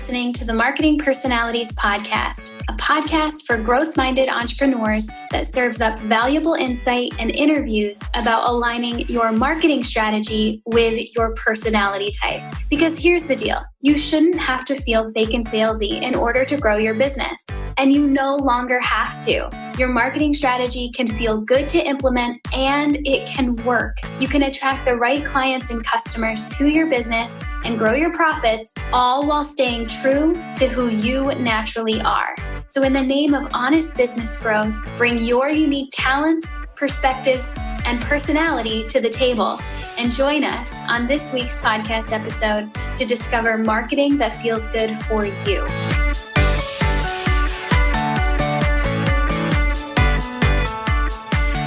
listening to the Marketing Personalities Podcast, a podcast for growth-minded entrepreneurs that serves up valuable insight and interviews about aligning your marketing strategy with your personality type. Because here's the deal. You shouldn't have to feel fake and salesy in order to grow your business. And you no longer have to. Your marketing strategy can feel good to implement and it can work. You can attract the right clients and customers to your business and grow your profits, all while staying true to who you naturally are. So in the name of honest business growth, bring your unique talents, perspectives, and personality to the table. And join us on this week's podcast episode to discover marketing that feels good for you.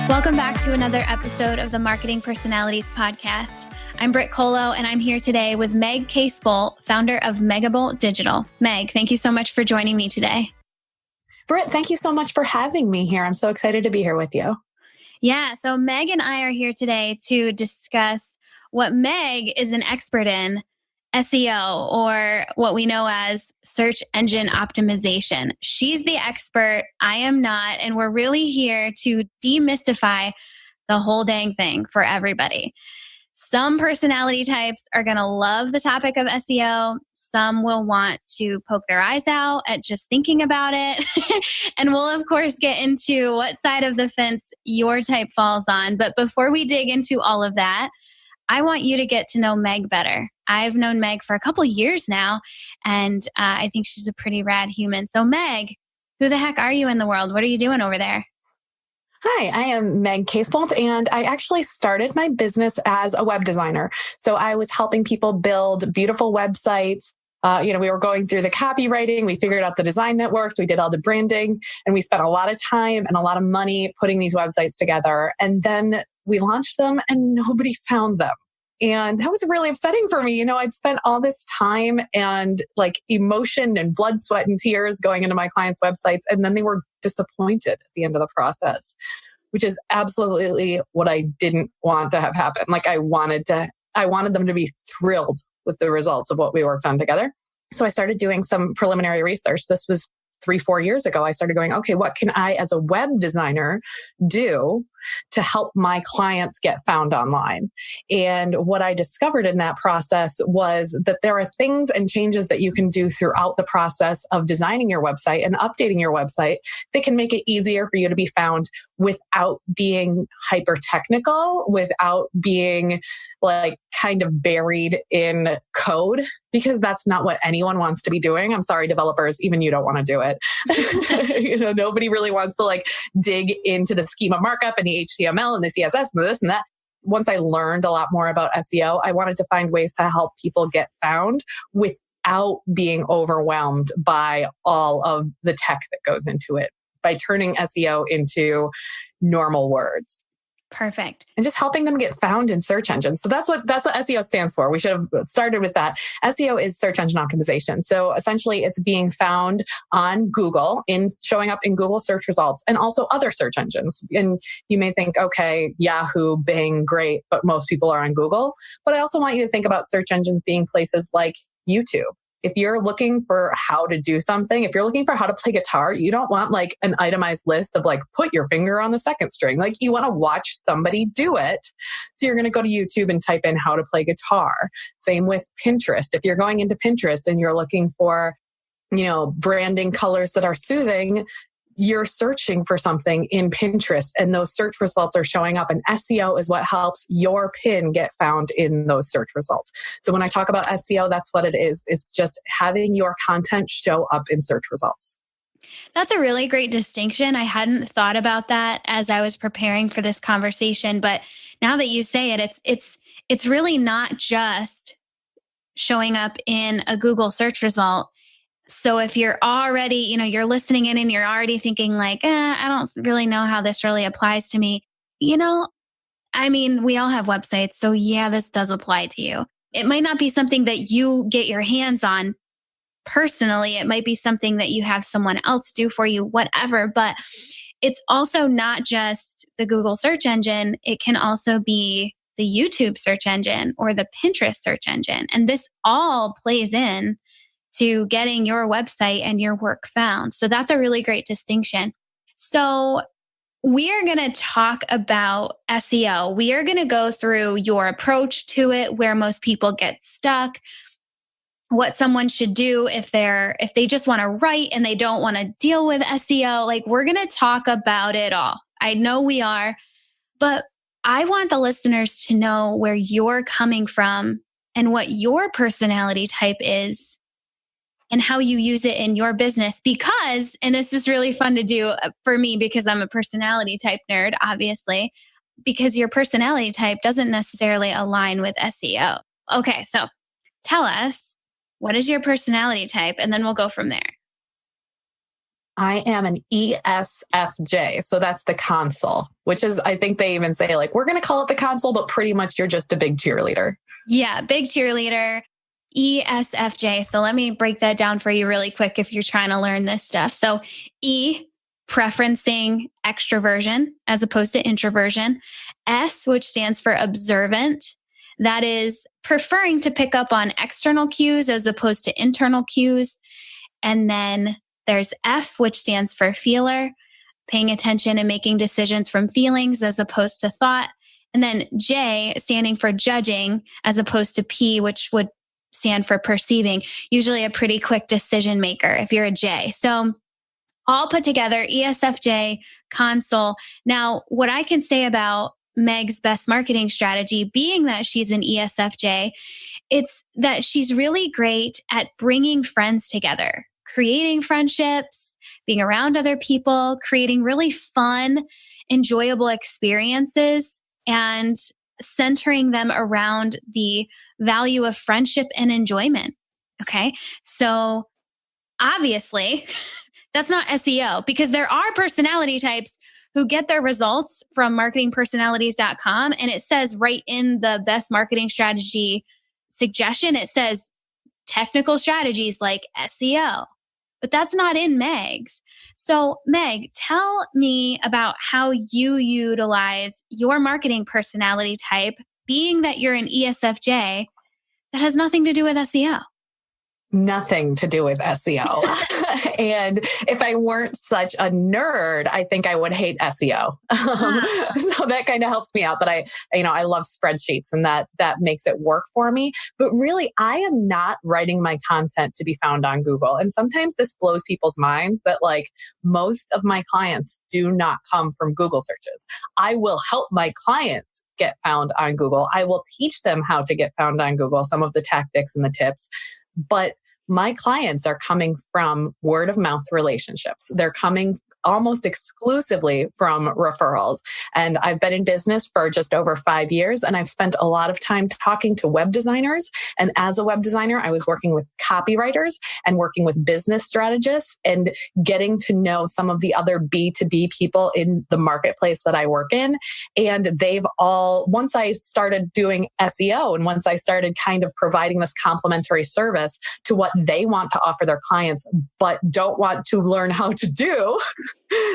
Welcome back to another episode of the Marketing Personalities Podcast. I'm Brit Kolo, and I'm here today with Meg Casebolt, founder of Megabolt Digital. Meg, thank you so much for joining me today. Brit, thank you so much for having me here. I'm so excited to be here with you. Yeah, so Meg and I are here today to discuss what Meg is an expert in, SEO, or what we know as search engine optimization. She's the expert, I am not, and we're really here to demystify the whole dang thing for everybody. Some personality types are going to love the topic of SEO. Some will want to poke their eyes out at just thinking about it. And we'll, of course, get into what side of the fence your type falls on. But before we dig into all of that, I want you to get to know Meg better. I've known Meg for a couple years now, and I think she's a pretty rad human. So Meg, who the heck are you in the world? What are you doing over there? Hi, I am Meg Casebolt, and I actually started my business as a web designer. So I was helping people build beautiful websites. We were going through the copywriting. We figured out the design that worked. We did all the branding, and we spent a lot of time and a lot of money putting these websites together. And then we launched them and nobody found them. And that was really upsetting for me. I'd spent all this time and emotion and blood, sweat, and tears going into my clients' websites. And then they were disappointed at the end of the process, which is absolutely what I didn't want to have happen. I wanted them to be thrilled with the results of what we worked on together. So I started doing some preliminary research. This was 3-4 years ago. I started going, okay, what can I as a web designer do to help my clients get found online? And what I discovered in that process was that there are things and changes that you can do throughout the process of designing your website and updating your website that can make it easier for you to be found without being hyper technical, without being kind of buried in code, because that's not what anyone wants to be doing. I'm sorry, developers, even you don't want to do it. Nobody really wants to dig into the schema markup and the HTML and the CSS and this and that. Once I learned a lot more about SEO, I wanted to find ways to help people get found without being overwhelmed by all of the tech that goes into it, by turning SEO into normal words. Perfect. And just helping them get found in search engines. So that's what SEO stands for. We should have started with that. SEO is search engine optimization. So essentially it's being found on Google, showing up in Google search results, and also other search engines. And you may think, okay, Yahoo, Bing, great, but most people are on Google. But I also want you to think about search engines being places like YouTube. If you're looking for how to do something, if you're looking for how to play guitar, you don't want an itemized list of put your finger on the second string. You want to watch somebody do it. So you're going to go to YouTube and type in how to play guitar. Same with Pinterest. If you're going into Pinterest and you're looking for, branding colors that are soothing, you're searching for something in Pinterest and those search results are showing up, and SEO is what helps your pin get found in those search results. So when I talk about SEO, that's what it is. It's just having your content show up in search results. That's a really great distinction. I hadn't thought about that as I was preparing for this conversation, but now that you say it, it's really not just showing up in a Google search result. So if you're already, you're listening in and you're already thinking I don't really know how this really applies to me. We all have websites. So yeah, this does apply to you. It might not be something that you get your hands on personally. It might be something that you have someone else do for you, whatever. But it's also not just the Google search engine. It can also be the YouTube search engine or the Pinterest search engine. And this all plays in to getting your website and your work found. So that's a really great distinction. So we are going to talk about SEO. We are going to go through your approach to it, where most people get stuck, what someone should do if they just want to write and they don't want to deal with SEO. Like, we're going to talk about it all. I know we are, but I want the listeners to know where you're coming from and what your personality type is and how you use it in your business. Because, and this is really fun to do for me because I'm a personality type nerd, obviously, because your personality type doesn't necessarily align with SEO. Okay, so tell us, what is your personality type? And then we'll go from there. I am an ESFJ. So that's the console, which is, I think they even say like, we're going to call it the console, but pretty much you're just a big cheerleader. Yeah, big cheerleader, ESFJ. So let me break that down for you really quick if you're trying to learn this stuff. So E, preferencing extroversion as opposed to introversion. S, which stands for observant. That is preferring to pick up on external cues as opposed to internal cues. And then there's F, which stands for feeler, paying attention and making decisions from feelings as opposed to thought. And then J, standing for judging, as opposed to P, which would stand for perceiving, usually a pretty quick decision maker if you're a J. So all put together, ESFJ, console. Now, what I can say about Meg's best marketing strategy, being that she's an ESFJ, it's that she's really great at bringing friends together, creating friendships, being around other people, creating really fun, enjoyable experiences, and centering them around the value of friendship and enjoyment. Okay. So obviously, that's not SEO, because there are personality types who get their results from marketingpersonalities.com. And it says right in the best marketing strategy suggestion, it says technical strategies like SEO. But that's not in Meg's. So Meg, tell me about how you utilize your marketing personality type, being that you're an ESFJ, that has nothing to do with SEO. Nothing to do with SEO. And if I weren't such a nerd, I think I would hate SEO. So that kind of helps me out. But I love spreadsheets, and that makes it work for me. But really, I am not writing my content to be found on Google. And sometimes this blows people's minds that like most of my clients do not come from Google searches. I will help my clients get found on Google. I will teach them how to get found on Google, some of the tactics and the tips. But my clients are coming from word of mouth relationships. They're coming almost exclusively from referrals. And I've been in business for just over 5 years, and I've spent a lot of time talking to web designers. And as a web designer, I was working with copywriters and working with business strategists and getting to know some of the other B2B people in the marketplace that I work in. And they've all, once I started doing SEO and once I started kind of providing this complimentary service to what they want to offer their clients, but don't want to learn how to do,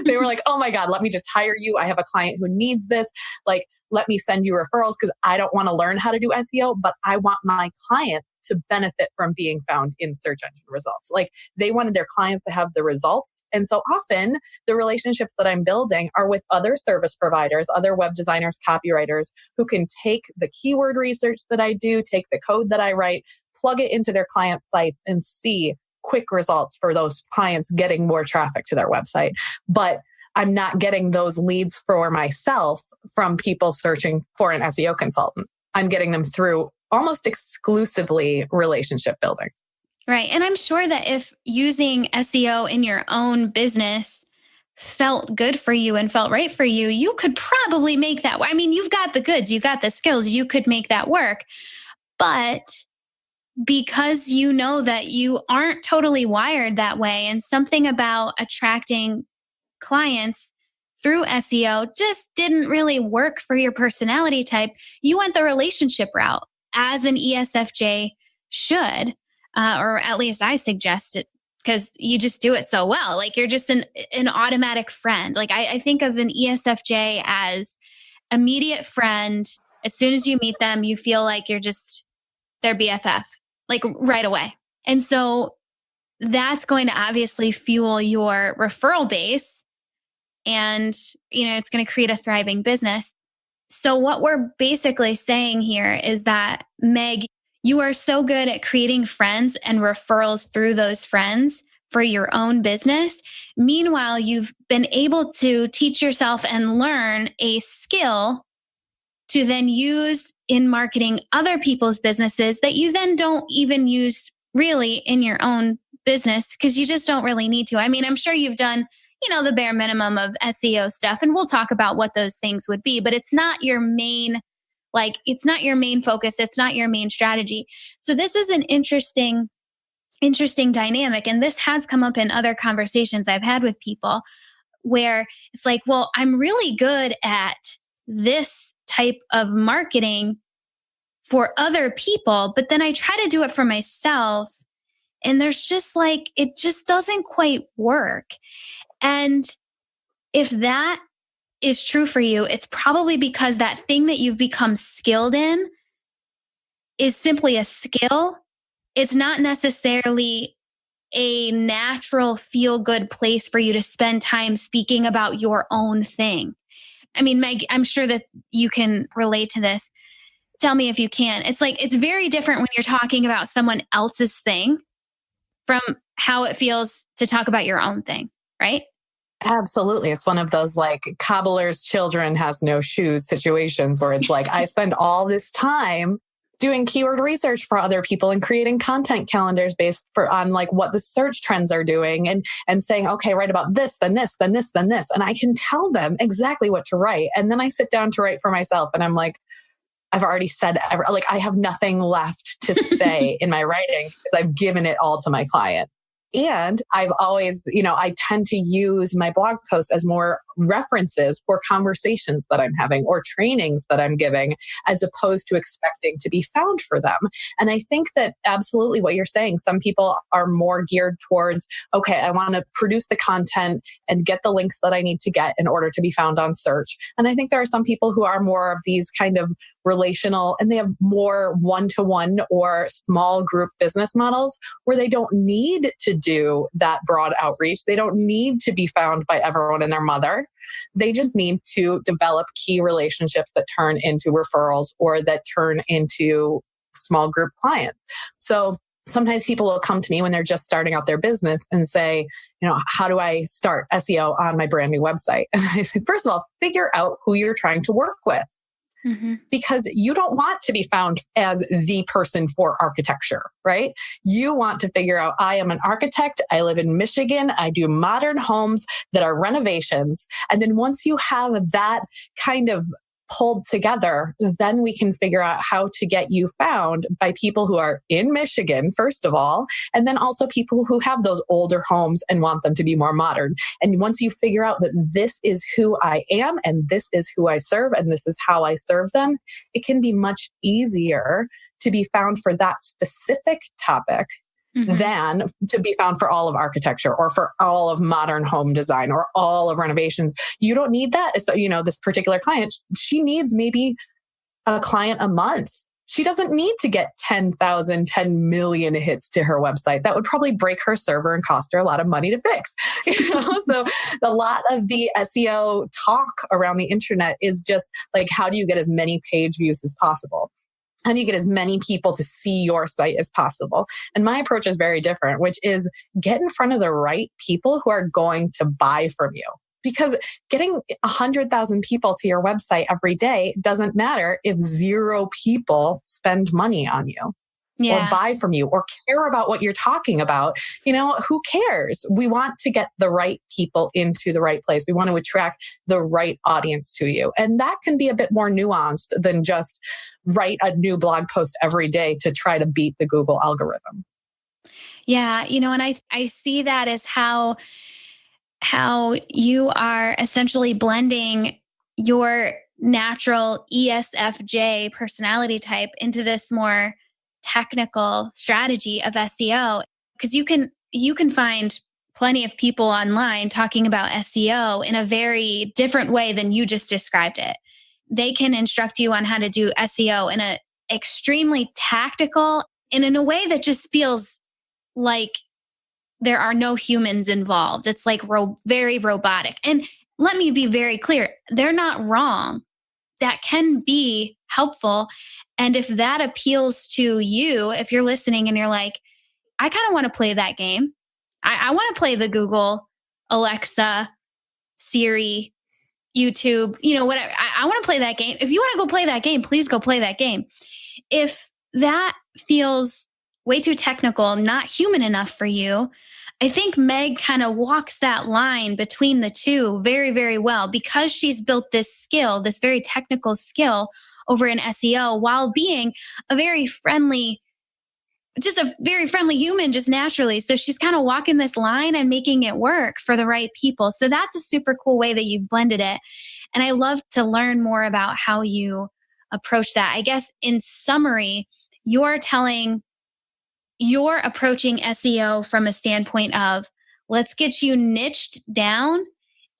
they were like, oh my God, let me just hire you. I have a client who needs this. Like, let me send you referrals because I don't want to learn how to do SEO, but I want my clients to benefit from being found in search engine results. Like, they wanted their clients to have the results. And so often the relationships that I'm building are with other service providers, other web designers, copywriters who can take the keyword research that I do, take the code that I write, plug it into their client sites and see quick results for those clients getting more traffic to their website. But I'm not getting those leads for myself from people searching for an SEO consultant. I'm getting them through almost exclusively relationship building. Right. And I'm sure that if using SEO in your own business felt good for you and felt right for you, you could probably make that. I mean, you've got the goods, you've got the skills, you could make that work. But because you know that you aren't totally wired that way, and something about attracting clients through SEO just didn't really work for your personality type, you went the relationship route, as an ESFJ should, or at least I suggest it, because you just do it so well. Like, you're just an automatic friend. Like, I think of an ESFJ as immediate friend. As soon as you meet them, you feel like you're just their BFF, like right away. And so that's going to obviously fuel your referral base, and, it's going to create a thriving business. So what we're basically saying here is that, Meg, you are so good at creating friends and referrals through those friends for your own business. Meanwhile, you've been able to teach yourself and learn a skill to then use in marketing other people's businesses that you then don't even use really in your own business, because you just don't really need to. I mean, I'm sure you've done, the bare minimum of SEO stuff, and we'll talk about what those things would be, but it's not your main, it's not your main focus. It's not your main strategy. So this is an interesting dynamic. And this has come up in other conversations I've had with people, where it's like, well, I'm really good at this type of marketing for other people, but then I try to do it for myself, and there's just it just doesn't quite work. And if that is true for you, it's probably because that thing that you've become skilled in is simply a skill. It's not necessarily a natural feel-good place for you to spend time speaking about your own thing. I mean, Meg, I'm sure that you can relate to this. Tell me if you can. It's very different when you're talking about someone else's thing from how it feels to talk about your own thing, right? Absolutely. It's one of those cobbler's children has no shoes situations where it's I spend all this time doing keyword research for other people and creating content calendars based on what the search trends are doing, and saying, okay, write about this, then this, then this, then this. And I can tell them exactly what to write. And then I sit down to write for myself, and I'm I've already said, I have nothing left to say in my writing because I've given it all to my client. And I've always, I tend to use my blog posts as more references for conversations that I'm having or trainings that I'm giving, as opposed to expecting to be found for them. And I think that absolutely what you're saying, some people are more geared towards, okay, I want to produce the content and get the links that I need to get in order to be found on search. And I think there are some people who are more of these kind of relational, and they have more one-to-one or small group business models where they don't need to do that broad outreach. They don't need to be found by everyone and their mother. They just need to develop key relationships that turn into referrals or that turn into small group clients. So sometimes people will come to me when they're just starting out their business and say, how do I start SEO on my brand new website? And I say, first of all, figure out who you're trying to work with. Mm-hmm. Because you don't want to be found as the person for architecture, right? You want to figure out, I am an architect. I live in Michigan. I do modern homes that are renovations. And then once you have that kind of pulled together, then we can figure out how to get you found by people who are in Michigan, first of all, and then also people who have those older homes and want them to be more modern. And once you figure out that this is who I am and this is who I serve and this is how I serve them, it can be much easier to be found for that specific topic than to be found for all of architecture or for all of modern home design or all of renovations. You don't need that. This particular client, she needs maybe a client a month. She doesn't need to get 10,000, 10 million hits to her website. That would probably break her server and cost her a lot of money to fix. So a lot of the SEO talk around the internet is just how do you get as many page views as possible? How do you get as many people to see your site as possible? And my approach is very different, which is get in front of the right people who are going to buy from you. Because getting 100,000 people to your website every day doesn't matter if 0 people spend money on you. Or buy from you or care about what you're talking about. Who cares? We want to get the right people into the right place. We want to attract the right audience to you. And that can be a bit more nuanced than just write a new blog post every day to try to beat the Google algorithm. Yeah, and I see that as how you are essentially blending your natural ESFJ personality type into this more technical strategy of SEO, because you can find plenty of people online talking about SEO in a very different way than you just described it. They can instruct you on how to do SEO in a extremely tactical and in a way that just feels like there are no humans involved. It's like very robotic. And let me be very clear, they're not wrong. That can be helpful. And if that appeals to you, if you're listening and you're like, I kind of want to play that game. I want to play the Google, Alexa, Siri, YouTube, whatever. I want to play that game. If you want to go play that game, please go play that game. If that feels way too technical, not human enough for you, I think Meg kind of walks that line between the two very, very well because she's built this skill, this very technical skill over in SEO while being a very friendly human just naturally. So she's kind of walking this line and making it work for the right people. So that's a super cool way that you've blended it. And I love to learn more about how you approach that. I guess in summary, you're approaching SEO from a standpoint of let's get you niched down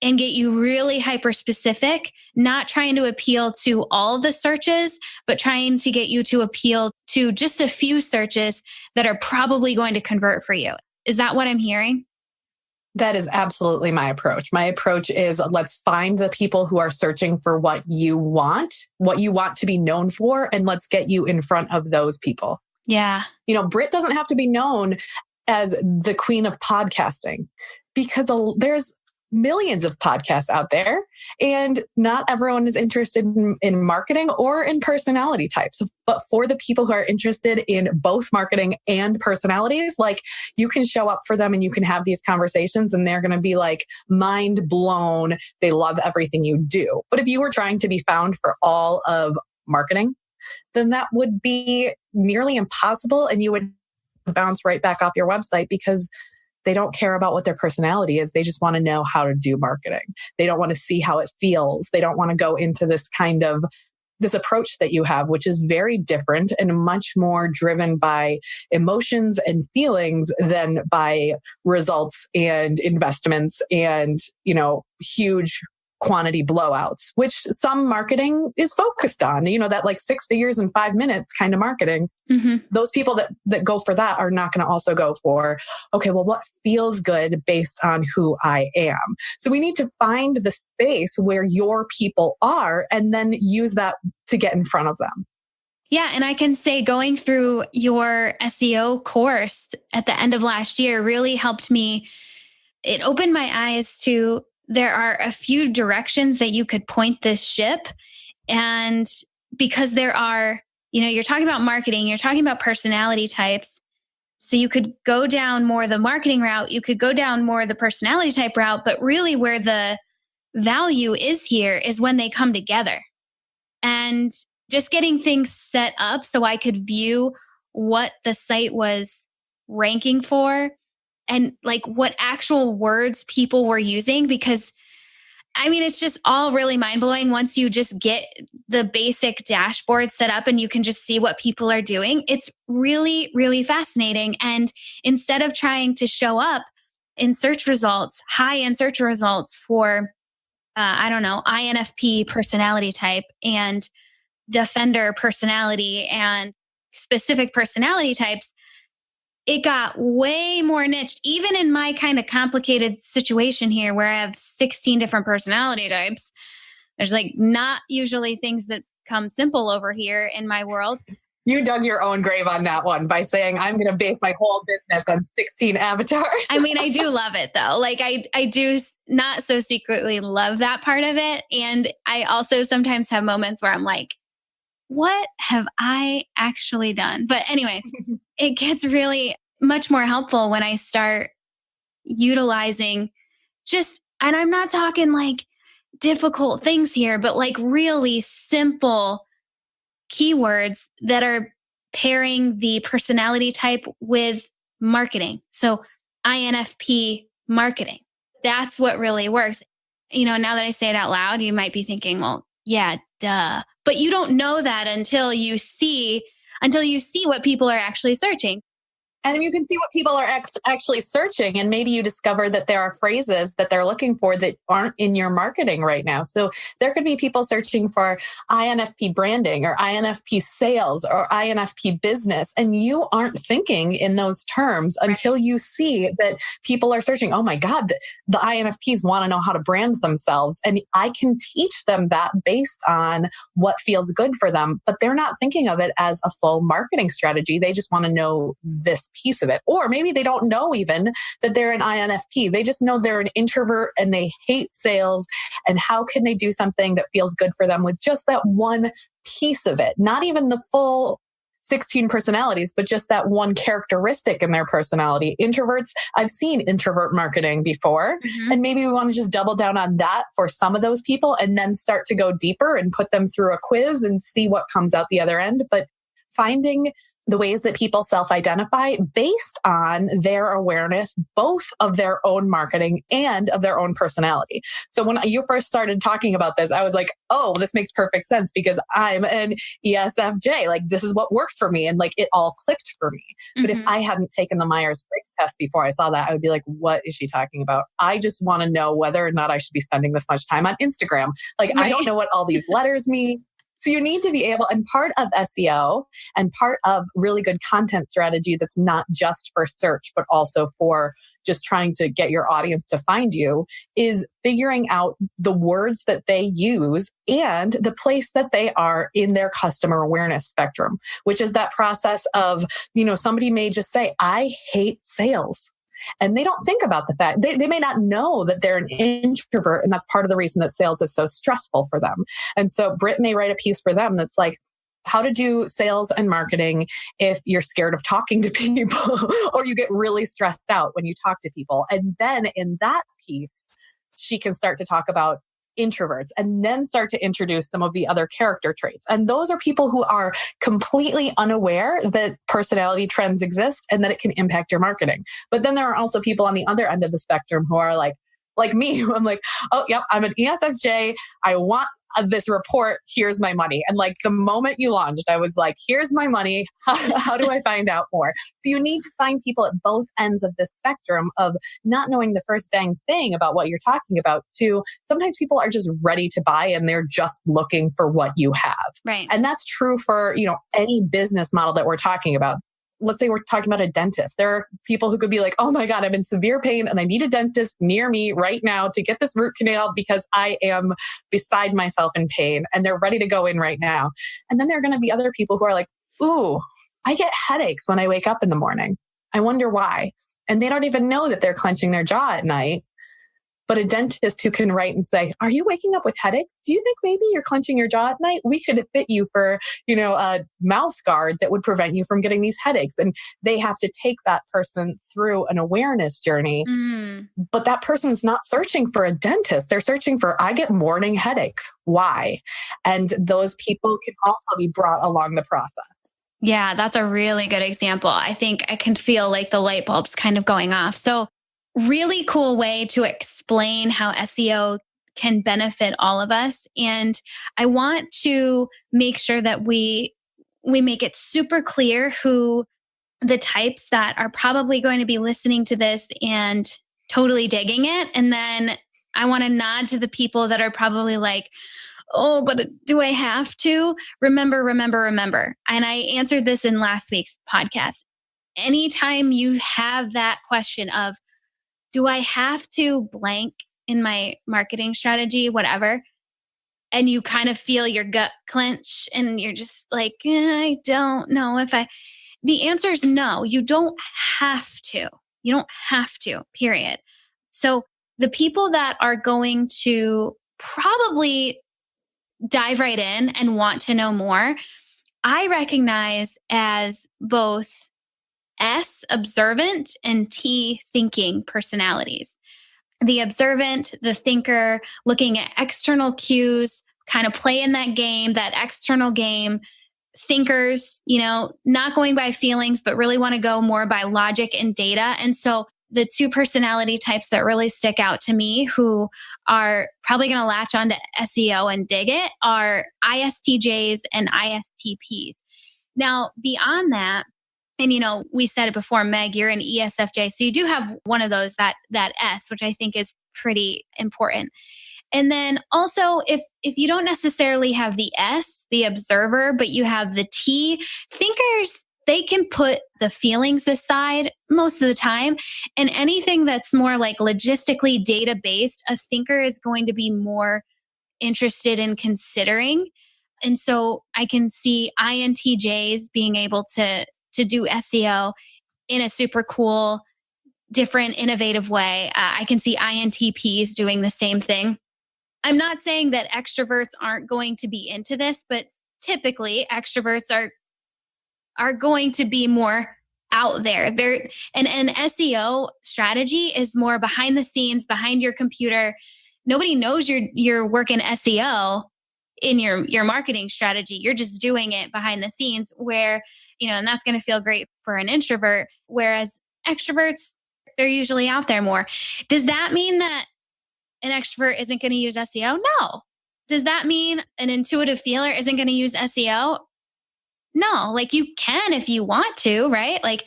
and get you really hyper specific, not trying to appeal to all the searches, but trying to get you to appeal to just a few searches that are probably going to convert for you. Is that what I'm hearing? That is absolutely my approach. My approach is let's find the people who are searching for what you want to be known for, and let's get you in front of those people. Yeah. Brit doesn't have to be known as the queen of podcasting because there's millions of podcasts out there and not everyone is interested in marketing or in personality types. But for the people who are interested in both marketing and personalities, like you can show up for them and you can have these conversations and they're going to be like mind blown. They love everything you do. But if you were trying to be found for all of marketing, then that would be nearly impossible and you would bounce right back off your website because they don't care about what their personality is. They just want to know how to do marketing. They don't want to see how it feels. They don't want to go into this approach that you have, which is very different and much more driven by emotions and feelings than by results and investments and, huge quantity blowouts, which some marketing is focused on, that like 6 figures in 5 minutes kind of marketing. Mm-hmm. Those people that go for that are not going to also go for, okay, well, what feels good based on who I am? So we need to find the space where your people are and then use that to get in front of them. Yeah. And I can say going through your SEO course at the end of last year really helped me. It opened my eyes to there are a few directions that you could point this ship. And because there are, you're talking about marketing, you're talking about personality types. So you could go down more the marketing route, you could go down more the personality type route, but really where the value is here is when they come together. And just getting things set up so I could view what the site was ranking for and like what actual words people were using, because it's just all really mind blowing once you just get the basic dashboard set up and you can just see what people are doing. It's really, really fascinating. And instead of trying to show up in search results, high-end search results for, INFP personality type and Defender personality and specific personality types, it got way more niche, even in my kind of complicated situation here where I have 16 different personality types. There's like not usually things that come simple over here in my world. You dug your own grave on that one by saying, I'm going to base my whole business on 16 avatars. I do love it though. Like I do not so secretly love that part of it. And I also sometimes have moments where I'm like, what have I actually done? But anyway, it gets really much more helpful when I start utilizing and I'm not talking like difficult things here, but like really simple keywords that are pairing the personality type with marketing. So INFP marketing, that's what really works. Now that I say it out loud, you might be thinking, well, yeah, duh. But you don't know that until you see what people are actually searching. And you can see what people are actually searching. And maybe you discover that there are phrases that they're looking for that aren't in your marketing right now. So there could be people searching for INFP branding or INFP sales or INFP business. And you aren't thinking in those terms until you see that people are searching, oh my God, the INFPs want to know how to brand themselves. And I can teach them that based on what feels good for them. But they're not thinking of it as a full marketing strategy. They just want to know this piece of it. Or maybe they don't know even that they're an INFP. They just know they're an introvert and they hate sales. And how can they do something that feels good for them with just that one piece of it? Not even the full 16 personalities, but just that one characteristic in their personality. Introverts, I've seen introvert marketing before. And maybe we want to just double down on that for some of those people and then start to go deeper and put them through a quiz and see what comes out the other end. But finding the ways that people self-identify based on their awareness, both of their own marketing and of their own personality. So when you first started talking about this, I was like, oh, this makes perfect sense because I'm an ESFJ. Like, this is what works for me. And like, it all clicked for me. But if I hadn't taken the Myers-Briggs test before I saw that, I would be like, what is she talking about? I just want to know whether or not I should be spending this much time on Instagram. Like, I don't know what all these letters mean. So you need to be able, and part of SEO and part of really good content strategy that's not just for search, but also for just trying to get your audience to find you, is figuring out the words that they use and the place that they are in their customer awareness spectrum, which is that process of, somebody may just say, I hate sales. And they don't think about the fact, they may not know that they're an introvert. And that's part of the reason that sales is so stressful for them. And so Brit may write a piece for them that's like, how to do sales and marketing if you're scared of talking to people or you get really stressed out when you talk to people. And then in that piece, she can start to talk about introverts and then start to introduce some of the other character traits. And those are people who are completely unaware that personality trends exist and that it can impact your marketing. But then there are also people on the other end of the spectrum who are like me, who I'm like, oh, yep, I'm an ESFJ. I want this report. Here's my money. And like the moment you launched, I was like, here's my money. How do I find out more? So you need to find people at both ends of this spectrum of not knowing the first dang thing about what you're talking about to sometimes people are just ready to buy and they're just looking for what you have. Right. And that's true for, any business model that we're talking about. Let's say we're talking about a dentist. There are people who could be like, oh my God, I'm in severe pain and I need a dentist near me right now to get this root canal because I am beside myself in pain, and they're ready to go in right now. And then there are going to be other people who are like, ooh, I get headaches when I wake up in the morning. I wonder why. And they don't even know that they're clenching their jaw at night. But a dentist who can write and say, are you waking up with headaches? Do you think maybe you're clenching your jaw at night? We could fit you for, a mouth guard that would prevent you from getting these headaches. And they have to take that person through an awareness journey. But that person's not searching for a dentist. They're searching for, I get morning headaches. Why? And those people can also be brought along the process. Yeah, that's a really good example. I think I can feel like the light bulbs kind of going off. So really cool way to explain how SEO can benefit all of us. And I want to make sure that we make it super clear who the types that are probably going to be listening to this and totally digging it. And then I want to nod to the people that are probably like, oh, but do I have to? Remember. And I answered this in last week's podcast. Anytime you have that question of, do I have to blank in my marketing strategy, whatever, and you kind of feel your gut clench and you're just like, I don't know if the answer is no, you don't have to. You don't have to, period. So the people that are going to probably dive right in and want to know more, I recognize as both S, observant, and T, thinking personalities. The observant, the thinker, looking at external cues, kind of play in that game, that external game. Thinkers, not going by feelings, but really want to go more by logic and data. And so the two personality types that really stick out to me who are probably going to latch onto SEO and dig it are ISTJs and ISTPs. Now, beyond that, And, we said it before, Meg, you're an ESFJ. So you do have one of those, that S, which I think is pretty important. And then also, if you don't necessarily have the S, the observer, but you have the T, thinkers, they can put the feelings aside most of the time. And anything that's more like logistically data-based, a thinker is going to be more interested in considering. And so I can see INTJs being able to do SEO in a super cool, different, innovative way. I can see INTPs doing the same thing. I'm not saying that extroverts aren't going to be into this, but typically extroverts are going to be more out there. An SEO strategy is more behind the scenes, behind your computer. Nobody knows you're working SEO in your marketing strategy. You're just doing it behind the scenes where, and that's going to feel great for an introvert. Whereas extroverts, they're usually out there more. Does that mean that an extrovert isn't going to use SEO? No. Does that mean an intuitive feeler isn't going to use SEO? No. Like, you can if you want to, right? Like,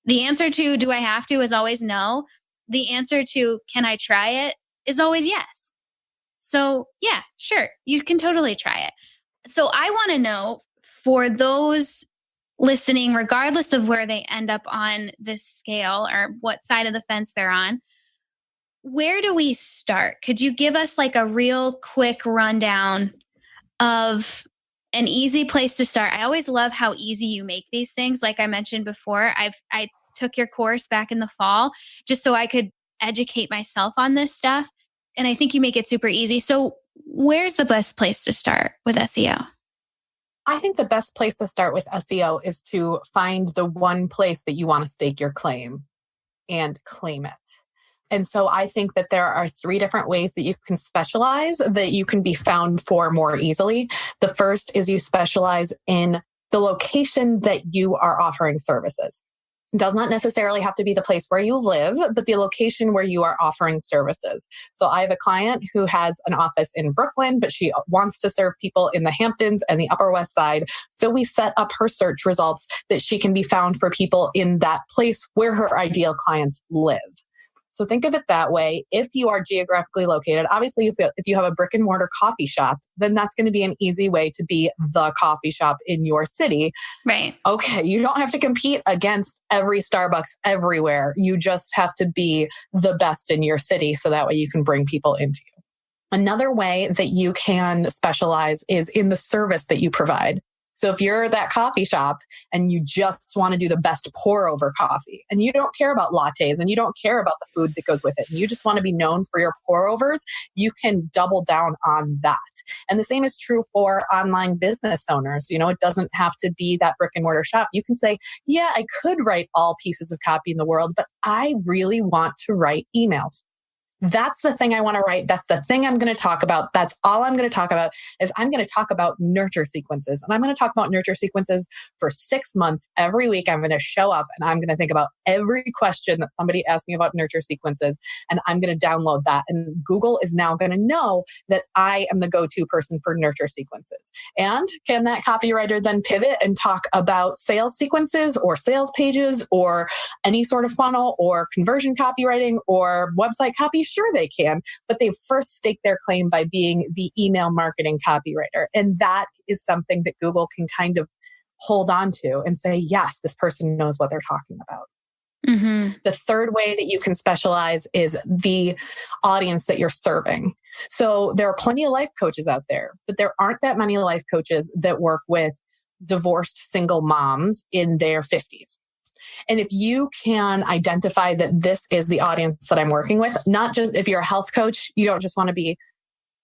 the answer to do I have to is always no. The answer to can I try it is always yes. So yeah, sure, you can totally try it. So I want to know, for those listening, regardless of where they end up on this scale or what side of the fence they're on, where do we start? Could you give us like a real quick rundown of an easy place to start? I always love how easy you make these things. Like I mentioned before, I took your course back in the fall just so I could educate myself on this stuff. And I think you make it super easy. So where's the best place to start with SEO? I think the best place to start with SEO is to find the one place that you want to stake your claim and claim it. And so I think that there are 3 different ways that you can specialize, that you can be found for more easily. The first is you specialize in the location that you are offering services. It does not necessarily have to be the place where you live, but the location where you are offering services. So I have a client who has an office in Brooklyn, but she wants to serve people in the Hamptons and the Upper West Side. So we set up her search results that she can be found for people in that place where her ideal clients live. So think of it that way. If you are geographically located, obviously if you have a brick and mortar coffee shop, then that's going to be an easy way to be the coffee shop in your city. Right. Okay, you don't have to compete against every Starbucks everywhere. You just have to be the best in your city so that way you can bring people into you. Another way that you can specialize is in the service that you provide. So if you're that coffee shop and you just want to do the best pour over coffee and you don't care about lattes and you don't care about the food that goes with it, and you just want to be known for your pour overs, you can double down on that. And the same is true for online business owners. It doesn't have to be that brick and mortar shop. You can say, yeah, I could write all pieces of copy in the world, but I really want to write emails. That's the thing I want to write. That's the thing I'm going to talk about. That's all I'm going to talk about. Is I'm going to talk about nurture sequences. And I'm going to talk about nurture sequences for 6 months. Every week I'm going to show up and I'm going to think about every question that somebody asked me about nurture sequences. And I'm going to download that. And Google is now going to know that I am the go-to person for nurture sequences. And can that copywriter then pivot and talk about sales sequences or sales pages or any sort of funnel or conversion copywriting or website copy? Sure, they can, but they first stake their claim by being the email marketing copywriter. And that is something that Google can kind of hold on to and say, yes, this person knows what they're talking about. Mm-hmm. The third way that you can specialize is the audience that you're serving. So there are plenty of life coaches out there, but there aren't that many life coaches that work with divorced single moms in their 50s. And if you can identify that this is the audience that I'm working with, not just if you're a health coach, you don't just want to be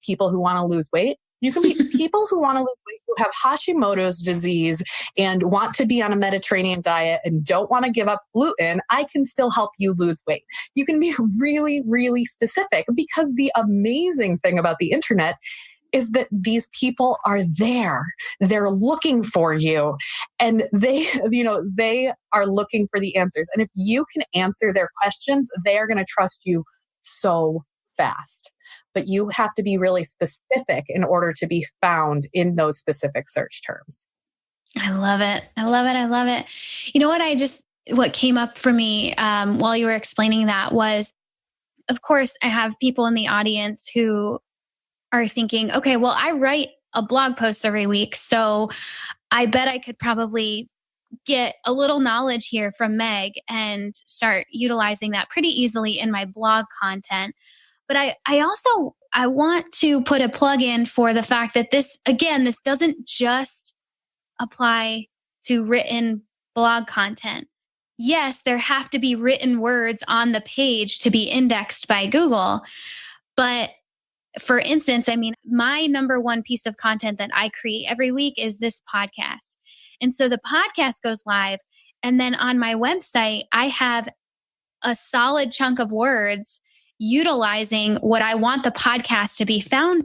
people who want to lose weight. You can be people who want to lose weight, who have Hashimoto's disease and want to be on a Mediterranean diet and don't want to give up gluten. I can still help you lose weight. You can be really, really specific, because the amazing thing about the internet is that these people are there. They're looking for you, and they are looking for the answers. And if you can answer their questions, they are going to trust you so fast. But you have to be really specific in order to be found in those specific search terms. I love it. I love it. I love it. You know what came up for me while you were explaining that was, of course, I have people in the audience who are thinking, okay, well, I write a blog post every week. So I bet I could probably get a little knowledge here from Meg and start utilizing that pretty easily in my blog content. But I want to put a plug in for the fact that this doesn't just apply to written blog content. Yes, there have to be written words on the page to be indexed by Google. But for instance, I mean, my number one piece of content that I create every week is this podcast. And so the podcast goes live. And then on my website, I have a solid chunk of words utilizing what I want the podcast to be found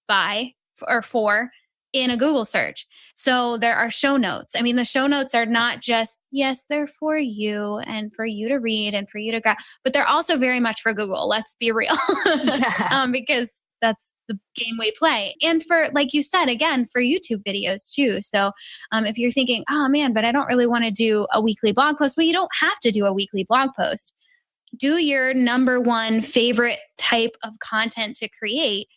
by or for in a Google search. So there are show notes. I mean, the show notes are not just, yes, they're for you and for you to read and for you to grab, but they're also very much for Google. Let's be real. Because that's the game we play. And for, like you said, again, for YouTube videos too. So if you're thinking, oh man, but I don't really want to do a weekly blog post. Well, you don't have to do a weekly blog post. Do your number one favorite type of content to create,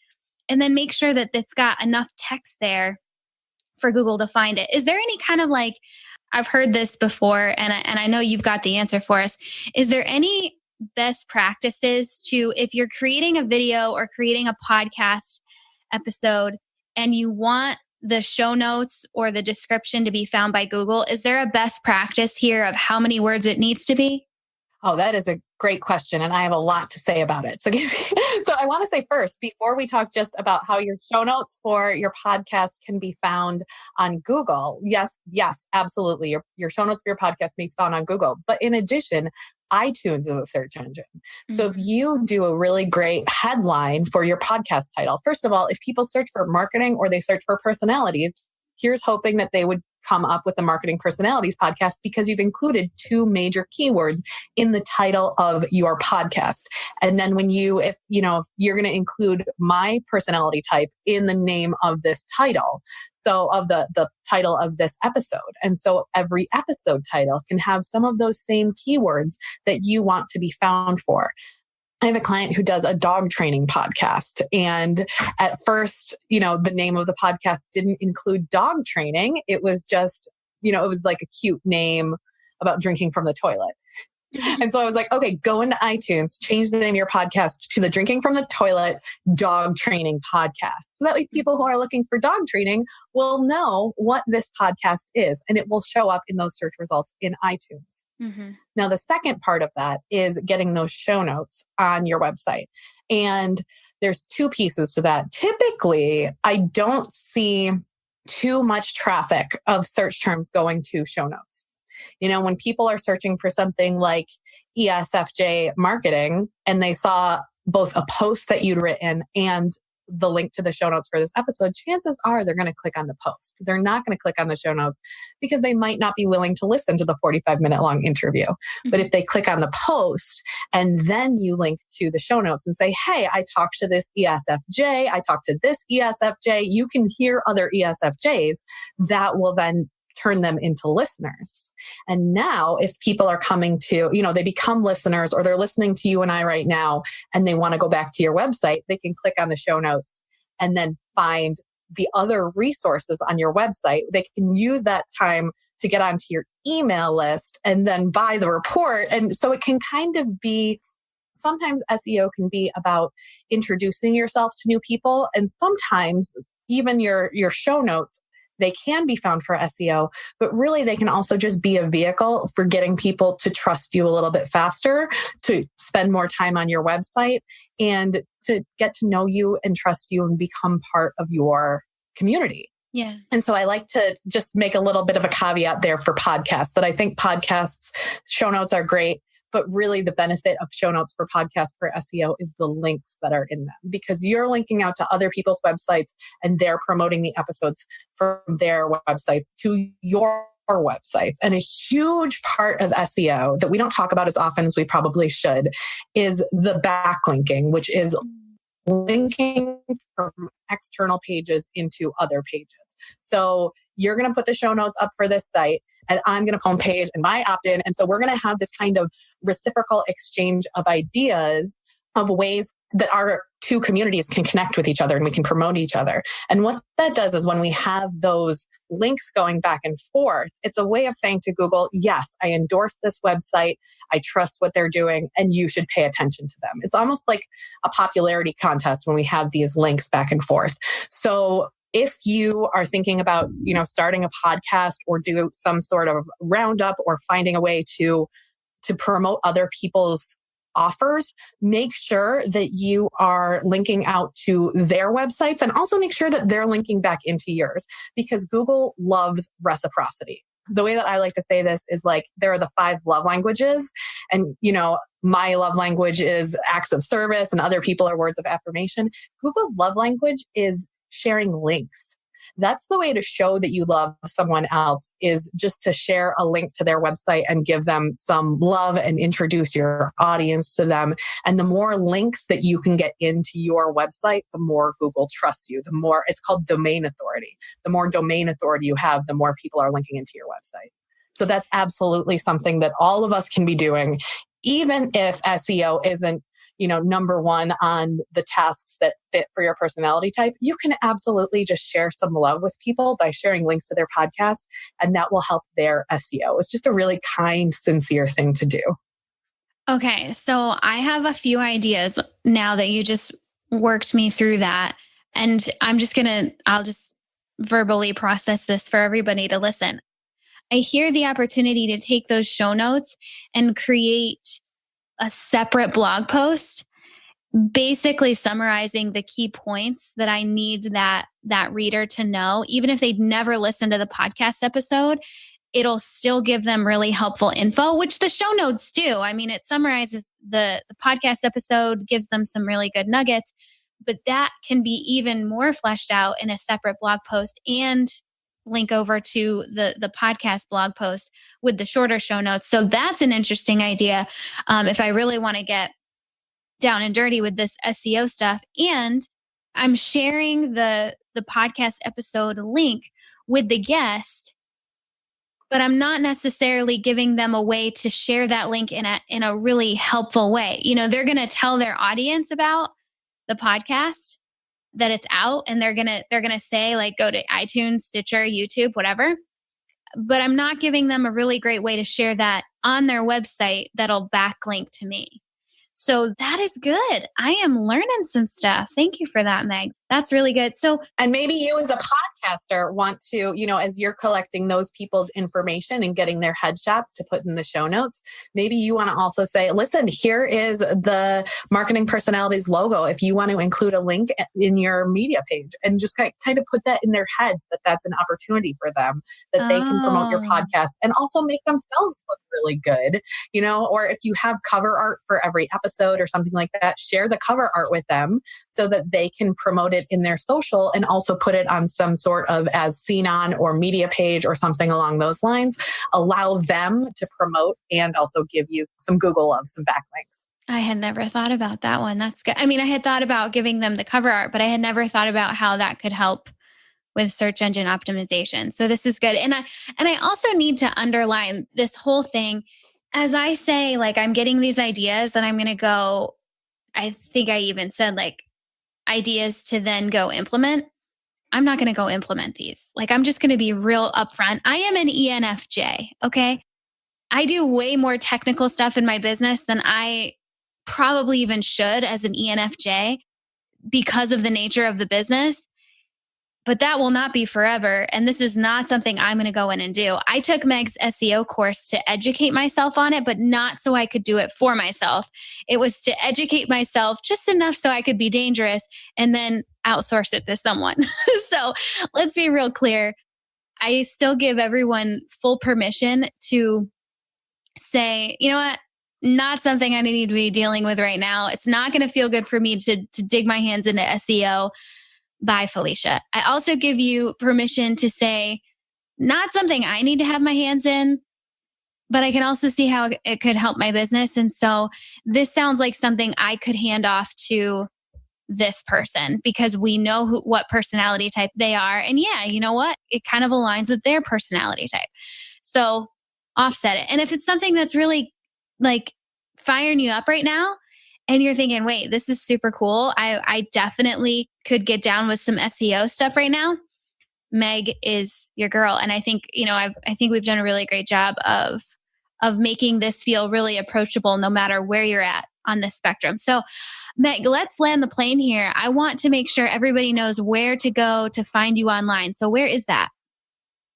and then make sure that it's got enough text there for Google to find it. Is there any kind of like, I've heard this before, and I know you've got the answer for us. Is there any best practices to, if you're creating a video or creating a podcast episode and you want the show notes or the description to be found by Google, is there a best practice here of how many words it needs to be? Oh, that is a great question. And I have a lot to say about it. So I want to say first, before we talk just about how your show notes for your podcast can be found on Google. Yes, absolutely. Your show notes for your podcast may be found on Google. But in addition, iTunes is a search engine. Mm-hmm. So if you do a really great headline for your podcast title, first of all, if people search for marketing or they search for personalities, here's hoping that they would come up with the Marketing Personalities podcast because you've included two major keywords in the title of your podcast. And then if you're going to include my personality type in the name of this title, so of the title of this episode. And so every episode title can have some of those same keywords that you want to be found for. I have a client who does a dog training podcast. And at first, the name of the podcast didn't include dog training. It was just, it was like a cute name about drinking from the toilet. And so I was like, okay, go into iTunes, change the name of your podcast to the Drinking from the Toilet Dog Training Podcast. So that way people who are looking for dog training will know what this podcast is, and it will show up in those search results in iTunes. Mm-hmm. Now, the second part of that is getting those show notes on your website. And there's two pieces to that. Typically, I don't see too much traffic of search terms going to show notes. When people are searching for something like ESFJ marketing and they saw both a post that you'd written and the link to the show notes for this episode, chances are they're going to click on the post. They're not going to click on the show notes because they might not be willing to listen to the 45-minute long interview. Mm-hmm. But if they click on the post and then you link to the show notes and say, hey, I talked to this ESFJ, I talked to this ESFJ, you can hear other ESFJs, that will then turn them into listeners. And now if people are coming to, they become listeners or they're listening to you and I right now, and they want to go back to your website, they can click on the show notes and then find the other resources on your website. They can use that time to get onto your email list and then buy the report. And so it can kind of be, sometimes SEO can be about introducing yourself to new people. And sometimes even your show notes, they can be found for SEO, but really they can also just be a vehicle for getting people to trust you a little bit faster, to spend more time on your website, and to get to know you and trust you and become part of your community. Yeah. And so I like to just make a little bit of a caveat there for podcasts, that I think podcasts, show notes are great. But really the benefit of show notes for podcasts for SEO is the links that are in them, because you're linking out to other people's websites and they're promoting the episodes from their websites to your websites. And a huge part of SEO that we don't talk about as often as we probably should is the backlinking, which is linking from external pages into other pages. So you're going to put the show notes up for this site and I'm going to homepage and my opt-in. And so we're going to have this kind of reciprocal exchange of ideas of ways that our two communities can connect with each other and we can promote each other. And what that does is when we have those links going back and forth, it's a way of saying to Google, yes, I endorse this website. I trust what they're doing and you should pay attention to them. It's almost like a popularity contest when we have these links back and forth. So if you are thinking about, starting a podcast or do some sort of roundup or finding a way to promote other people's offers, make sure that you are linking out to their websites and also make sure that they're linking back into yours because Google loves reciprocity. The way that I like to say this is like, there are the 5 love languages and, my love language is acts of service and other people are words of affirmation. Google's love language is sharing links. That's the way to show that you love someone else is just to share a link to their website and give them some love and introduce your audience to them. And the more links that you can get into your website, the more Google trusts you, the more it's called domain authority. The more domain authority you have, the more people are linking into your website. So that's absolutely something that all of us can be doing, even if SEO isn't number one on the tasks that fit for your personality type. You can absolutely just share some love with people by sharing links to their podcast, and that will help their SEO. It's just a really kind, sincere thing to do. Okay, so I have a few ideas now that you just worked me through that. And I'll just verbally process this for everybody to listen. I hear the opportunity to take those show notes and create a separate blog post, basically summarizing the key points that I need that reader to know. Even if they'd never listened to the podcast episode, it'll still give them really helpful info, which the show notes do. I mean, it summarizes the podcast episode, gives them some really good nuggets, but that can be even more fleshed out in a separate blog post and link over to the podcast blog post with the shorter show notes. So that's an interesting idea if I really want to get down and dirty with this SEO stuff. And I'm sharing the podcast episode link with the guest, but I'm not necessarily giving them a way to share that link in a really helpful way. They're going to tell their audience about the podcast, that it's out, and they're gonna say like, go to iTunes, Stitcher, YouTube, whatever. But I'm not giving them a really great way to share that on their website that'll backlink to me. So that is good. I am learning some stuff. Thank you for that, Meg. That's really good. So, and maybe you as a podcaster want to, as you're collecting those people's information and getting their headshots to put in the show notes, maybe you want to also say, listen, here is the Marketing Personalities logo. If you want to include a link in your media page and just kind of put that in their heads that that's an opportunity for them, that they can promote your podcast and also make themselves look really good, or if you have cover art for every episode or something like that, share the cover art with them so that they can promote it in their social and also put it on some sort of as seen on or media page or something along those lines. Allow them to promote and also give you some Google love, some backlinks. I had never thought about that one. That's good. I mean, I had thought about giving them the cover art, but I had never thought about how that could help with search engine optimization. So this is good. And I also need to underline this whole thing. As I say, like, I'm getting these ideas that I'm going to go, I think I even said like ideas to then go implement. I'm not going to go implement these. Like, I'm just going to be real upfront. I am an ENFJ. Okay. I do way more technical stuff in my business than I probably even should as an ENFJ because of the nature of the business. But that will not be forever. And this is not something I'm going to go in and do. I took Meg's SEO course to educate myself on it, but not so I could do it for myself. It was to educate myself just enough so I could be dangerous and then outsource it to someone. So let's be real clear. I still give everyone full permission to say, you know what? Not something I need to be dealing with right now. It's not going to feel good for me to dig my hands into SEO. Bye, Felicia. I also give you permission to say, not something I need to have my hands in, but I can also see how it could help my business. And so this sounds like something I could hand off to this person because we know what personality type they are. And yeah, you know what? It kind of aligns with their personality type. So offset it. And if it's something that's really like firing you up right now and you're thinking, wait, this is super cool. I definitely could get down with some SEO stuff right now. Meg is your girl. And I think, I think we've done a really great job of making this feel really approachable no matter where you're at on this spectrum. So Meg, let's land the plane here. I want to make sure everybody knows where to go to find you online. So where is that?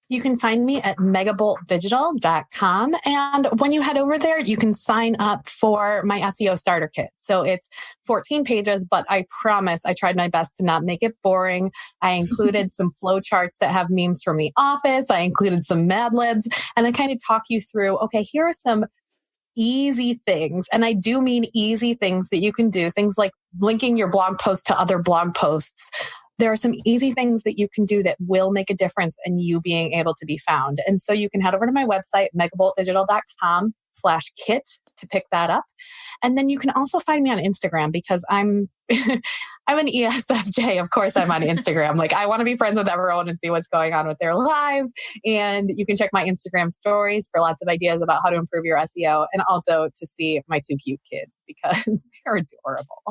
You can find me at megaboltdigital.com. And when you head over there, you can sign up for my SEO starter kit. So it's 14 pages, but I promise I tried my best to not make it boring. I included some flow charts that have memes from the office. I included some Mad Libs, and I kind of talk you through, okay, here are some easy things. And I do mean easy things that you can do. Things like linking your blog post to other blog posts. There are some easy things that you can do that will make a difference in you being able to be found. And so you can head over to my website, megaboltdigital.com/kit to pick that up. And then you can also find me on Instagram because I'm an ESFJ. Of course, I'm on Instagram. Like, I want to be friends with everyone and see what's going on with their lives. And you can check my Instagram stories for lots of ideas about how to improve your SEO and also to see my 2 cute kids because they're adorable.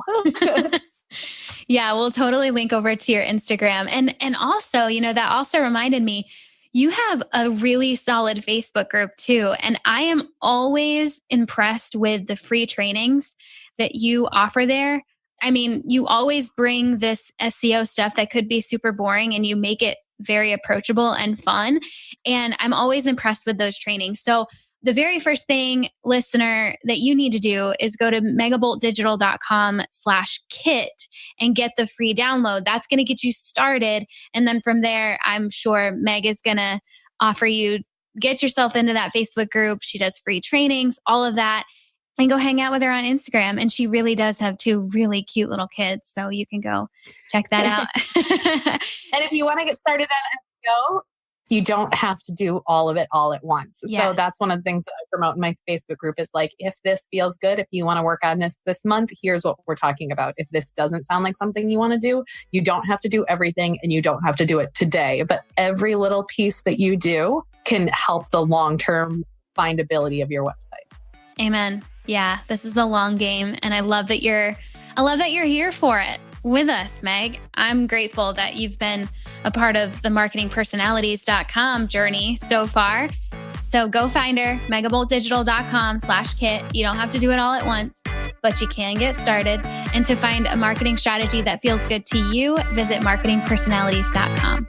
Yeah, we'll totally link over to your Instagram. And also, that also reminded me, you have a really solid Facebook group too. And I am always impressed with the free trainings that you offer there. I mean, you always bring this SEO stuff that could be super boring and you make it very approachable and fun. And I'm always impressed with those trainings. So the very first thing, listener, that you need to do is go to megaboltdigital.com/kit and get the free download. That's going to get you started. And then from there, I'm sure Meg is going to offer you, get yourself into that Facebook group. She does free trainings, all of that. And go hang out with her on Instagram. And she really does have 2 really cute little kids. So you can go check that out. And if you want to get started on SEO, you don't have to do all of it all at once. Yes. So that's one of the things that I promote in my Facebook group is like, if this feels good, if you want to work on this month, here's what we're talking about. If this doesn't sound like something you want to do, you don't have to do everything and you don't have to do it today. But every little piece that you do can help the long-term findability of your website. Amen. Yeah, this is a long game. And I love that you're here for it with us, Meg. I'm grateful that you've been a part of the marketingpersonalities.com journey so far. So go find her, megaboltdigital.com/kit. You don't have to do it all at once, but you can get started. And to find a marketing strategy that feels good to you, visit marketingpersonalities.com.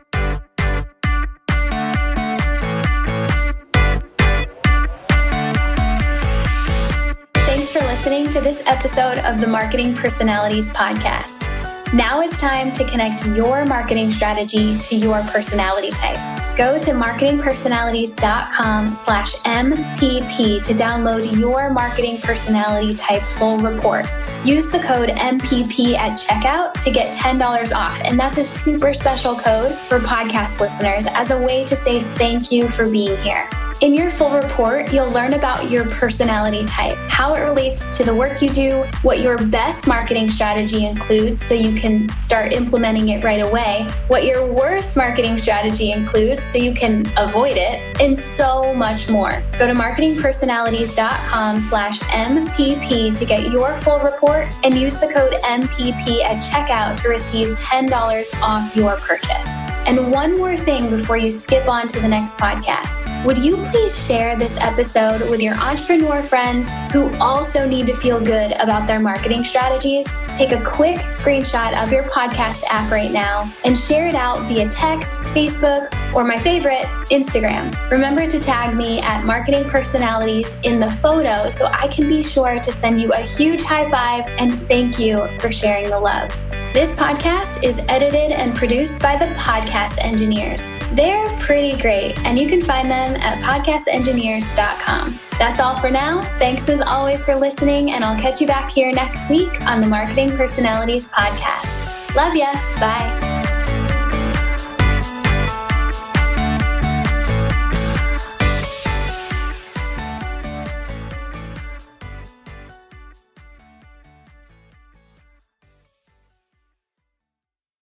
Thanks for listening to this episode of the Marketing Personalities Podcast. Now it's time to connect your marketing strategy to your personality type. Go to marketingpersonalities.com/MPP to download your marketing personality type full report. Use the code MPP at checkout to get $10 off. And that's a super special code for podcast listeners as a way to say thank you for being here. In your full report, you'll learn about your personality type, how it relates to the work you do, what your best marketing strategy includes so you can start implementing it right away, what your worst marketing strategy includes so you can avoid it, and so much more. Go to marketingpersonalities.com/MPP to get your full report and use the code MPP at checkout to receive $10 off your purchase. And one more thing before you skip on to the next podcast. Would you please share this episode with your entrepreneur friends who also need to feel good about their marketing strategies? Take a quick screenshot of your podcast app right now and share it out via text, Facebook, or my favorite, Instagram. Remember to tag me at Marketing Personalities in the photo so I can be sure to send you a huge high five and thank you for sharing the love. This podcast is edited and produced by the Podcast Engineers. They're pretty great, and you can find them at podcastengineers.com. That's all for now. Thanks as always for listening, and I'll catch you back here next week on the Marketing Personalities Podcast. Love ya. Bye.